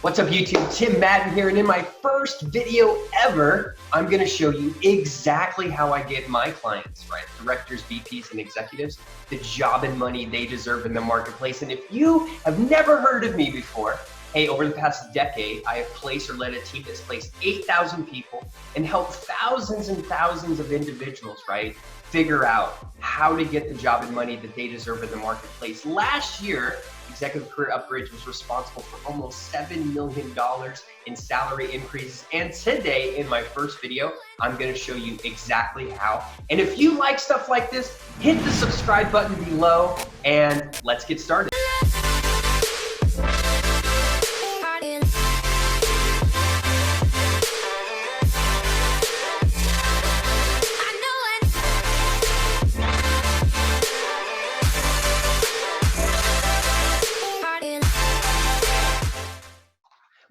What's up YouTube? Tim Madden here, and in my first video ever, I'm gonna show you exactly how I get my clients, right? Directors, VPs, and executives, the job and money they deserve in the marketplace. And if you have never heard of me before, hey, over the past decade, I have placed or led a team that's placed 8,000 people and helped thousands and thousands of individuals, right? Figure out how to get the job and money that they deserve in the marketplace. Last year, Executive Career Upgrades was responsible for almost $7 million in salary increases. And today, in my first video, I'm gonna show you exactly how. And if you like stuff like this, hit the subscribe button below and let's get started.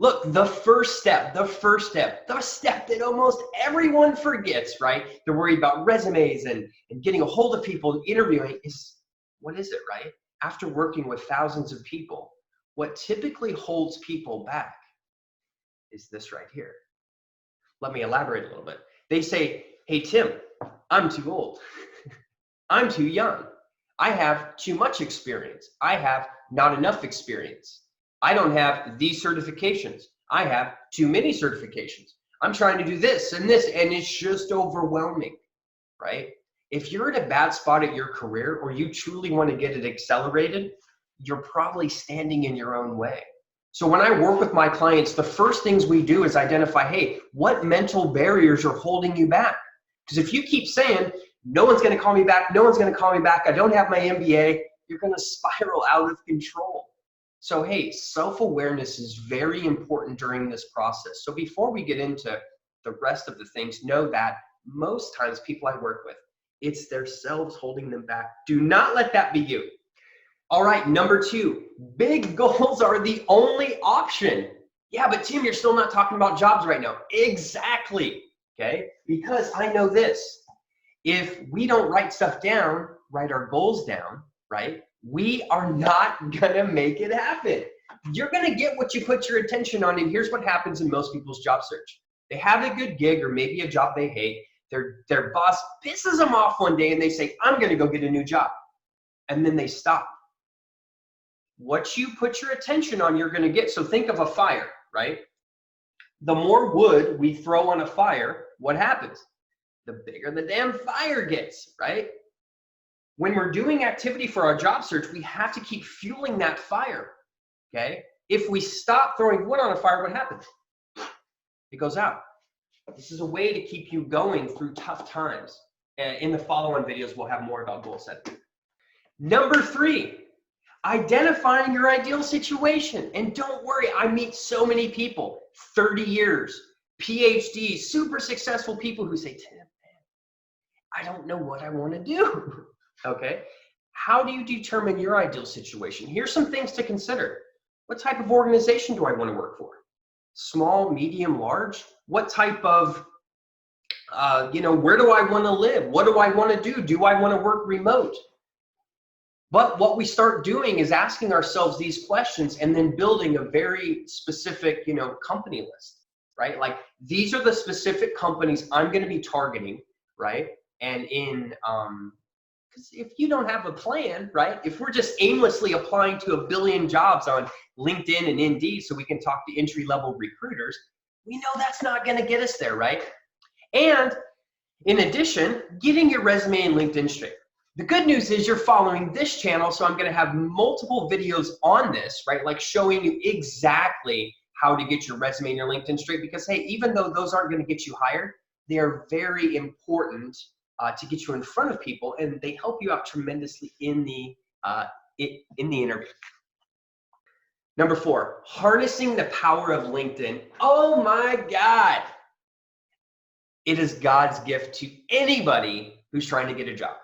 Look, the step that almost everyone forgets, right? They're worried about resumes and getting a hold of people and interviewing is, what is it, right? After working with thousands of people, what typically holds people back is this right here. Let me elaborate a little bit. They say, hey, Tim, I'm too old. I'm too young. I have too much experience. I have not enough experience. I don't have these certifications. I have too many certifications. I'm trying to do this, and it's just overwhelming, right? If you're in a bad spot at your career or you truly want to get it accelerated, you're probably standing in your own way. So when I work with my clients, the first things we do is identify, hey, what mental barriers are holding you back? Because if you keep saying, no one's going to call me back, no one's going to call me back, I don't have my MBA, you're going to spiral out of control. So, hey, self-awareness is very important during this process. So before we get into the rest of the things, know that most times people I work with, it's their selves holding them back. Do not let that be you. All right, number 2, big goals are the only option. Yeah, but Tim, you're still not talking about jobs right now. Exactly, okay? Because I know this. If we don't write stuff down, write our goals down, right? We are not gonna make it happen. You're gonna get what you put your attention on, and here's what happens in most people's job search. They have a good gig or maybe a job they hate. Their boss pisses them off one day and they say, I'm gonna go get a new job. And then they stop. What you put your attention on, you're gonna get. So think of a fire, right? The more wood we throw on a fire, what happens? The bigger the damn fire gets, right? When we're doing activity for our job search, we have to keep fueling that fire, okay? If we stop throwing wood on a fire, what happens? It goes out. This is a way to keep you going through tough times. In the follow-on videos, we'll have more about goal setting. Number 3, identifying your ideal situation. And don't worry, I meet so many people, 30 years, PhDs, super successful people who say, Tim, I don't know what I want to do. Okay, how do you determine your ideal situation? Here's some things to consider. What type of organization do I want to work for? Small, medium, large? What type of, where do I want to live? What do I want to do? Do I want to work remote? But what we start doing is asking ourselves these questions and then building a very specific, company list, right? Like, these are the specific companies I'm going to be targeting, right? And because if you don't have a plan, right? If we're just aimlessly applying to a billion jobs on LinkedIn and Indeed so we can talk to entry-level recruiters, we know that's not gonna get us there, right? And in addition, getting your resume and LinkedIn straight. The good news is you're following this channel, so I'm gonna have multiple videos on this, right? Like showing you exactly how to get your resume and your LinkedIn straight, because hey, even though those aren't gonna get you hired, they are very important to get you in front of people, and they help you out tremendously in the interview. Number 4, harnessing the power of LinkedIn. Oh my God. It is God's gift to anybody who's trying to get a job,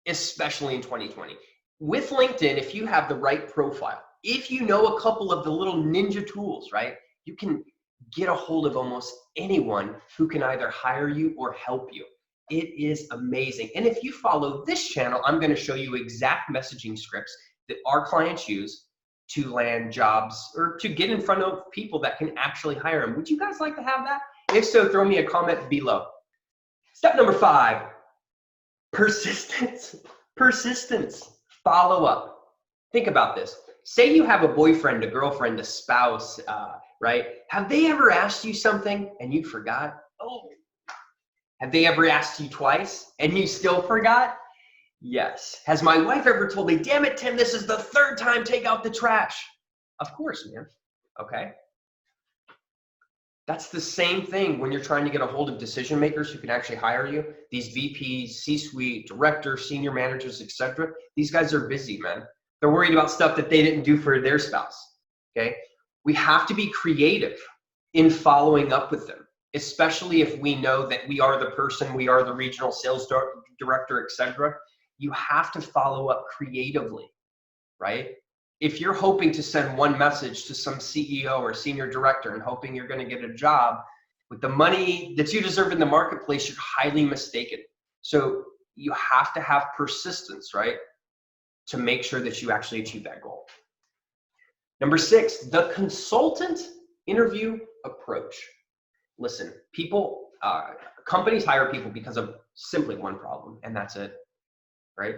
especially in 2020. With LinkedIn, if you have the right profile, if you know a couple of the little ninja tools, right, you can get a hold of almost anyone who can either hire you or help you. It is amazing. And if you follow this channel, I'm going to show you exact messaging scripts that our clients use to land jobs or to get in front of people that can actually hire them. Would you guys like to have that? If so, throw me a comment below. Step number 5, persistence. Persistence. Follow up. Think about this. Say you have a boyfriend, a girlfriend, a spouse, right? Have they ever asked you something and you forgot? Oh. Have they ever asked you twice and you still forgot? Yes. Has my wife ever told me, damn it, Tim, this is the 3rd time, take out the trash? Of course, man. Okay. That's the same thing when you're trying to get a hold of decision makers who can actually hire you. These VPs, C-suite, directors, senior managers, etc. These guys are busy, man. They're worried about stuff that they didn't do for their spouse. Okay. We have to be creative in following up with them, especially if we know that we are the person, we are the regional sales director, etc. You have to follow up creatively, right? If you're hoping to send one message to some CEO or senior director and hoping you're going to get a job with the money that you deserve in the marketplace, you're highly mistaken. So you have to have persistence, right, to make sure that you actually achieve that goal. Number 6, the consultant interview approach. Listen, people, companies hire people because of simply one problem, and that's it, right?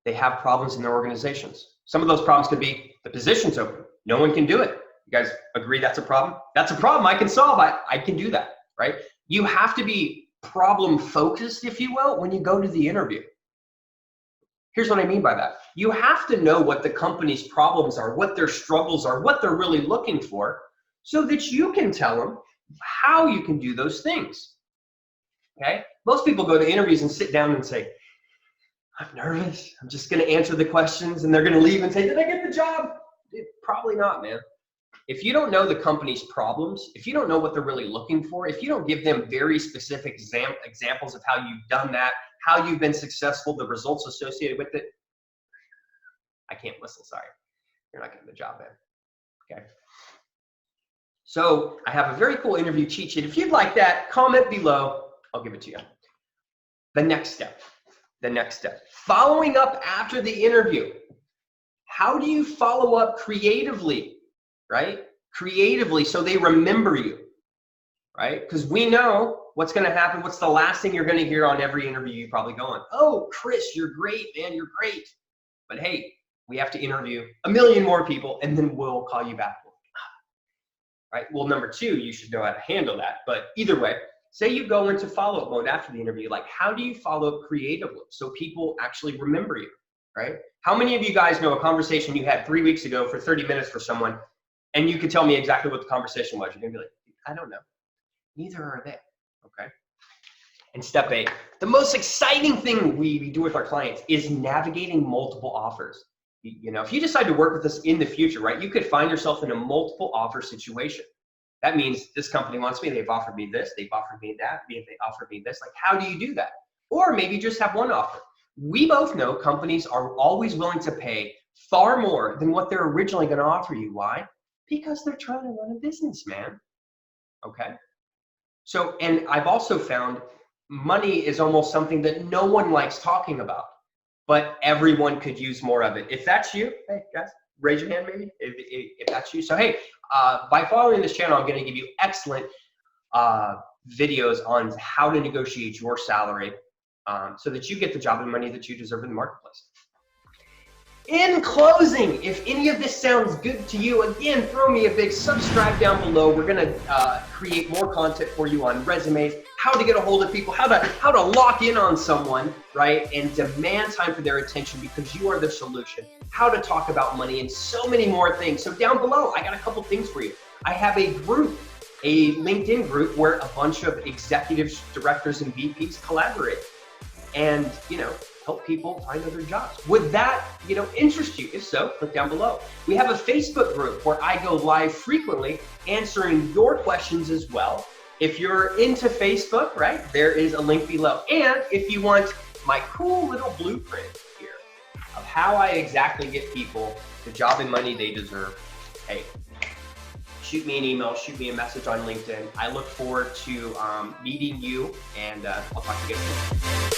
They have problems in their organizations. Some of those problems could be the position's open. No one can do it. You guys agree that's a problem? That's a problem I can solve. I can do that, right? You have to be problem focused, if you will, when you go to the interview. Here's what I mean by that. You have to know what the company's problems are, what their struggles are, what they're really looking for, so that you can tell them how you can do those things, okay? Most people go to interviews and sit down and say, I'm nervous. I'm just going to answer the questions, and they're going to leave and say, did I get the job? Probably not, man. If you don't know the company's problems, if you don't know what they're really looking for, if you don't give them very specific examples of how you've done that, how you've been successful, the results associated with it, I can't listen, sorry. You're not getting the job, man. Okay. So I have a very cool interview cheat sheet. If you'd like that, comment below. I'll give it to you. The next step. Following up after the interview. How do you follow up creatively, right? Creatively, so they remember you, right? Because we know what's going to happen. What's the last thing you're going to hear on every interview you probably go on? Oh, Chris, you're great, man. You're great. But hey, we have to interview a million more people, and then we'll call you back. Right? Well, number 2, you should know how to handle that. But either way, say you go into follow-up mode after the interview. Like, how do you follow up creatively so people actually remember you, right? How many of you guys know a conversation you had 3 weeks ago for 30 minutes for someone, and you could tell me exactly what the conversation was? You're going to be like, I don't know. Neither are they, okay? And step 8, the most exciting thing we do with our clients is navigating multiple offers. You know, if you decide to work with us in the future, right, you could find yourself in a multiple offer situation. That means this company wants me, they've offered me this, they've offered me that, they offered me this. Like, how do you do that? Or maybe just have one offer. We both know companies are always willing to pay far more than what they're originally going to offer you. Why? Because they're trying to run a business, man. Okay? So, and I've also found money is almost something that no one likes talking about, but everyone could use more of it. If that's you, hey guys, raise your hand maybe, if that's you. So hey, by following this channel, I'm gonna give you excellent videos on how to negotiate your salary so that you get the job and money that you deserve in the marketplace. In closing, if any of this sounds good to you, again, throw me a big subscribe down below. We're gonna create more content for you on resumes, how to get a hold of people, how to lock in on someone, right? And demand time for their attention because you are the solution, how to talk about money, and so many more things. So down below, I got a couple things for you. I have a group, a LinkedIn group where a bunch of executives, directors, and VPs collaborate and, you know, help people find other jobs. Would that, you know, interest you? If so, click down below. We have a Facebook group where I go live frequently answering your questions as well. If you're into Facebook, right, there is a link below. And if you want my cool little blueprint here of how I exactly get people the job and money they deserve, hey, shoot me an email, shoot me a message on LinkedIn. I look forward to meeting you, and I'll talk to you guys soon.